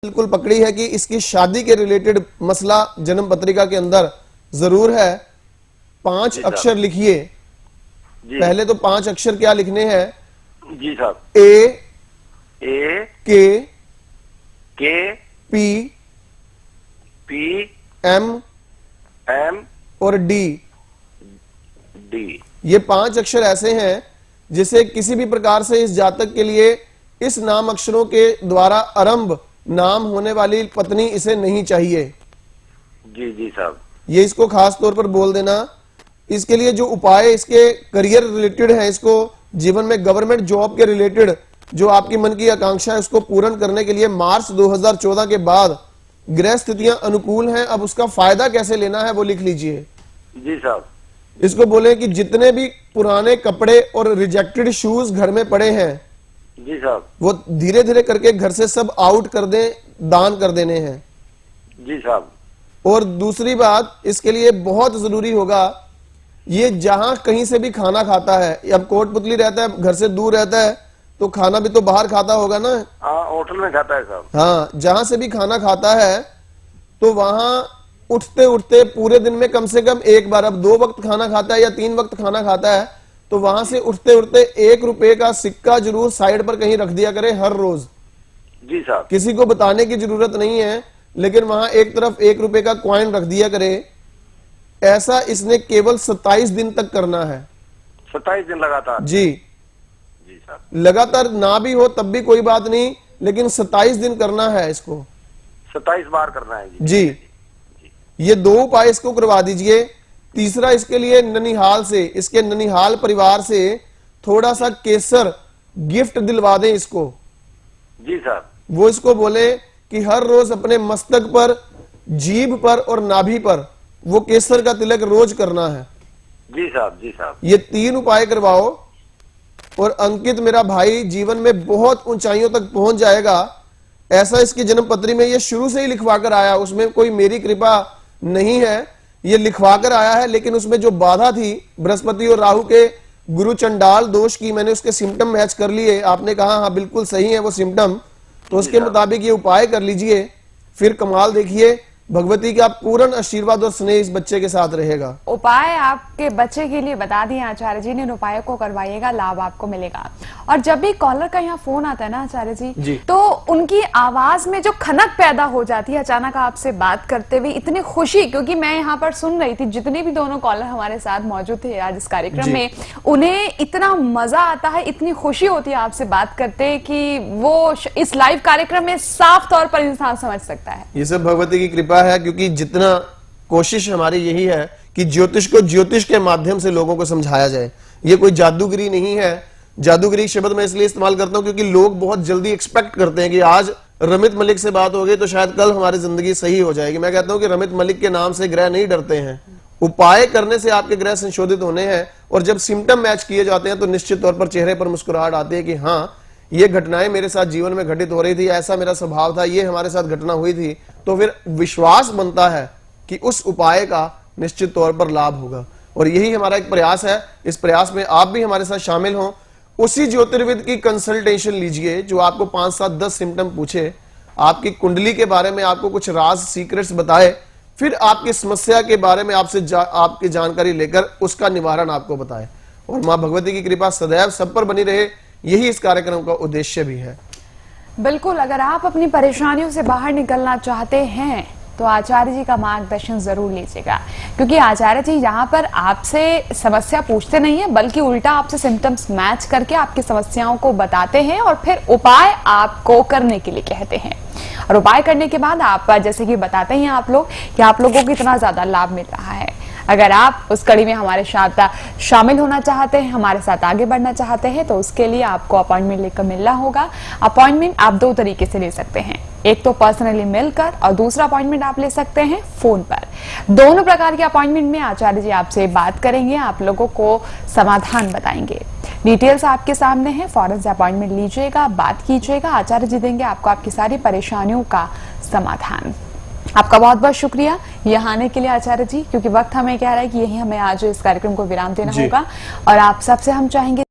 बिल्कुल पकड़ी है कि इसकी शादी के रिलेटेड मसला जन्म पत्रिका के अंदर जरूर है। 5 अक्षर लिखिए। पहले तो 5 अक्षर क्या लिखने हैं जी साहब? ए के पी एम और डी। ये 5 अक्षर ऐसे हैं जिसे किसी भी प्रकार से इस जातक के लिए इस नाम अक्षरों के द्वारा आरंभ नाम होने वाली पत्नी इसे नहीं चाहिए। जी साहब। ये इसको खास तौर पर बोल देना। इसके लिए जो उपाय इसके करियर रिलेटेड है, इसको जीवन में गवर्नमेंट जॉब के रिलेटेड जो आपकी मन की आकांक्षा है उसको पूर्ण करने के लिए मार्च 2014 के बाद ग्रह स्थितियां अनुकूल हैं। अब उसका फायदा कैसे लेना है वो लिख लीजिए। जी साहब। इसको बोले कि जितने भी पुराने कपड़े और रिजेक्टेड शूज घर में पड़े हैं जी साहब, वो धीरे धीरे करके घर से सब आउट कर दें, दान कर देने हैं। जी साहब। और दूसरी बात इसके लिए बहुत जरूरी होगा, ये जहां कहीं से भी खाना खाता है, अब कोटपुतली रहता है, घर से दूर रहता है, तो खाना भी तो बाहर खाता होगा ना। हाँ, होटल में खाता है साहब। हाँ, जहां से भी खाना खाता है तो वहां उठते उठते पूरे दिन में कम से कम एक बार, अब 2 वक्त खाना खाता है या 3 वक्त खाना खाता है, तो वहां से उठते उठते 1 रुपए का सिक्का जरूर साइड पर कहीं रख दिया करे हर रोज। जी साहब। किसी को बताने की जरूरत नहीं है, लेकिन वहां एक तरफ 1 रुपए का कॉइन रख दिया करे। ऐसा इसने केवल 27 दिन तक करना है। 27 दिन लगातार? जी साहब। लगातार ना भी हो तब भी कोई बात नहीं, लेकिन 27 दिन करना है इसको। 27 बार करना है जी। ये 2 उपाय इसको करवा दीजिए। तीसरा, इसके लिए ननिहाल से, इसके ननिहाल परिवार से थोड़ा सा केसर गिफ्ट दिलवा दें इसको। जी साहब। वो इसको बोले कि हर रोज अपने मस्तक पर, जीभ पर और नाभि पर वो केसर का तिलक रोज करना है। जी साहब। जी साहब। ये 3 उपाय करवाओ और अंकित मेरा भाई जीवन में बहुत ऊंचाइयों तक पहुंच जाएगा। ऐसा इसकी जन्म पत्री में ये शुरू से ही लिखवा कर आया, उसमें कोई मेरी कृपा नहीं है, ये लिखवा कर आया है। लेकिन उसमें जो बाधा थी बृहस्पति और राहु के गुरु चंडाल दोष की, मैंने उसके सिम्टम मैच कर लिए। आपने कहा हाँ बिल्कुल सही है वो सिम्टम, तो उसके मुताबिक ये उपाय कर लीजिए, फिर कमाल देखिए। भगवती का पूर्ण आशीर्वाद और स्नेह इस बच्चे के साथ रहेगा। उपाय आपके बच्चे के लिए बता दिए आचार्य जी ने, इन उपायों को करवाइएगा, लाभ आपको मिलेगा। और जब भी कॉलर का यहाँ फोन आता है ना आचार्य जी, तो उनकी आवाज में जो खनक पैदा हो जाती है अचानक आपसे बात करते हुए, इतनी खुशी, क्योंकि मैं यहाँ पर सुन रही थी जितने भी दोनों कॉलर हमारे साथ मौजूद थे आज इस कार्यक्रम में, उन्हें इतना मजा आता है, इतनी खुशी होती है आपसे बात करते कि वो इस लाइव कार्यक्रम में साफ तौर पर इंसान समझ सकता है। ये सब भगवती की कृपा है, क्योंकि जितना कोशिश हमारी यही है कि ज्योतिष को ज्योतिष के माध्यम से लोगों को समझाया जाए। ये कोई जादूगिरी नहीं है। जादूगिरी शब्द मैं इसलिए इस्तेमाल करता हूं क्योंकि लोग बहुत जल्दी एक्सपेक्ट करते हैं कि आज रमित मलिक से बात हो गई तो शायद कल हमारी जिंदगी सही हो जाएगी। मैं कहता हूं कि रमित मलिक के नाम से ग्रह नहीं डरते हैं, उपाय करने से आपके ग्रह संशोधित होने हैं। और जब सिम्टम मैच किए जाते हैं तो निश्चित तौर पर चेहरे पर मुस्कुराहट आती है कि हाँ, ये घटनाएं मेरे साथ जीवन में घटित हो रही थी, ऐसा मेरा स्वभाव था, ये हमारे साथ घटना हुई थी। तो फिर विश्वास बनता है कि उस उपाय का निश्चित तौर पर लाभ होगा। और यही हमारा एक प्रयास है। इस प्रयास में आप भी हमारे साथ शामिल हों। उसी ज्योतिर्विद की कंसल्टेशन लीजिए जो आपको 5, 7, 10 सिम्टम पूछे, आपकी कुंडली के बारे में आपको कुछ राज सीक्रेट्स बताए, फिर आपकी समस्या के बारे में आपसे आपकी जानकारी लेकर उसका निवारण आपको बताए। और मां भगवती की कृपा सदैव सब पर बनी रहे, यही इस कार्यक्रम का उद्देश्य भी है। बिल्कुल, अगर आप अपनी परेशानियों से बाहर निकलना चाहते हैं तो आचार्य जी का मार्गदर्शन जरूर लीजिएगा, क्योंकि आचार्य जी यहाँ पर आपसे समस्या पूछते नहीं है, बल्कि उल्टा आपसे सिम्टम्स मैच करके आपकी समस्याओं को बताते हैं और फिर उपाय आपको करने के लिए कहते हैं। और उपाय करने के बाद आप जैसे कि बताते हैं आप लोग कि आप लोगों को इतना ज्यादा लाभ मिल रहा है। अगर आप उस कड़ी में हमारे साथ शामिल होना चाहते हैं, हमारे साथ आगे बढ़ना चाहते हैं, तो उसके लिए आपको अपॉइंटमेंट लेकर मिलना होगा। अपॉइंटमेंट आप 2 तरीके से ले सकते हैं, एक तो पर्सनली मिलकर और दूसरा अपॉइंटमेंट आप ले सकते हैं फोन पर। दोनों प्रकार के अपॉइंटमेंट में आचार्य जी आपसे बात करेंगे, आप लोगों को समाधान बताएंगे। डिटेल्स आपके सामने है, फौरन से अपॉइंटमेंट लीजिएगा, बात कीजिएगा, आचार्य जी देंगे आपको आपकी सारी परेशानियों का समाधान। आपका बहुत बहुत शुक्रिया यहाँ आने के लिए आचार्य जी, क्योंकि वक्त हमें कह रहा है कि यही हमें आज इस कार्यक्रम को विराम देना होगा। और आप सबसे हम चाहेंगे